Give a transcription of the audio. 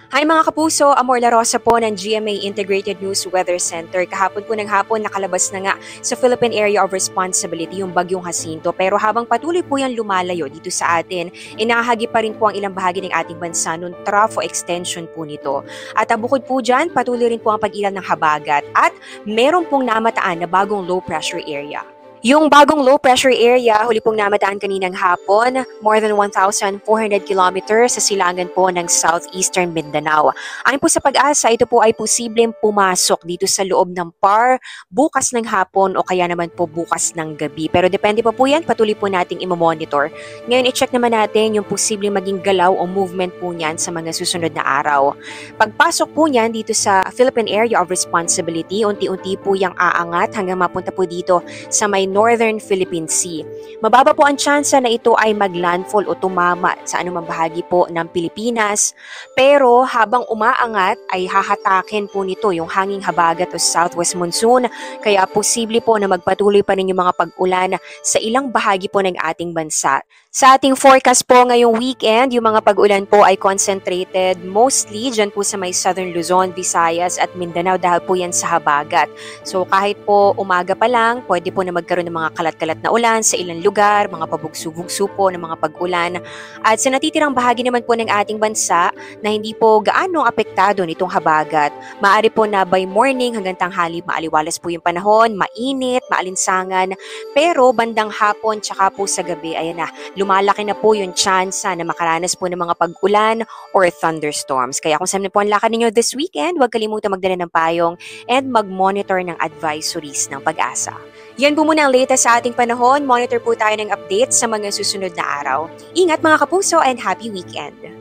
Hi mga kapuso, Amor La Rosa po ng GMA Integrated News Weather Center. Kahapon po ng hapon nakalabas na nga sa Philippine Area of Responsibility yung bagyong Jacinto. Pero habang patuloy po yan lumalayo dito sa atin, inahagi pa rin po ang ilang bahagi ng ating bansa nung trough o extension po nito. At bukod po dyan, patuloy rin po ang pag-ilan ng habagat at meron pong namataan na bagong low pressure area. Yung bagong low pressure area, huli pong namataan kaninang hapon, more than 1,400 kilometers sa silangan po ng southeastern Mindanao. Ayon po sa pag-asa, ito po ay posibleng pumasok dito sa loob ng PAR bukas ng hapon o kaya naman po bukas ng gabi. Pero depende pa po yan, patuloy po nating imomonitor. Ngayon, i-check naman natin yung posibleng maging galaw o movement po niyan sa mga susunod na araw. Pagpasok po niyan dito sa Philippine Area of Responsibility, unti-unti po yung aangat hanggang mapunta po dito sa may Northern Philippine Sea. Mababa po ang tsansa na ito ay maglandfall o tumama sa anumang bahagi po ng Pilipinas. Pero habang umaangat ay hahatakin po nito yung hanging habagat o southwest monsoon. Kaya posible po na magpatuloy pa rin yung mga pag-ulan sa ilang bahagi po ng ating bansa. Sa ating forecast po ngayong weekend, yung mga pag-ulan po ay concentrated mostly dyan po sa may Southern Luzon, Visayas at Mindanao dahil po yan sa habagat. So kahit po umaga pa lang, pwede po na magkaroon ng mga kalat-kalat na ulan sa ilang lugar, mga pabugso-bugso po ng mga pag-ulan. At sa natitirang bahagi naman po ng ating bansa na hindi po gaano apektado nitong habagat, maaari po na by morning hanggang tanghali maaliwalas po yung panahon, mainit, maalinsangan, pero bandang hapon tsaka po sa gabi, ayan na, lumalaki na po yung tsansa na makaranas po ng mga pag-ulan or thunderstorms. Kaya kung saan po ang lakad ninyo this weekend, huwag kalimutan magdala ng payong and mag-monitor ng advisories ng pag-asa. Yan po muna ang latest sa ating panahon. Monitor po tayo ng updates sa mga susunod na araw. Ingat mga kapuso and happy weekend!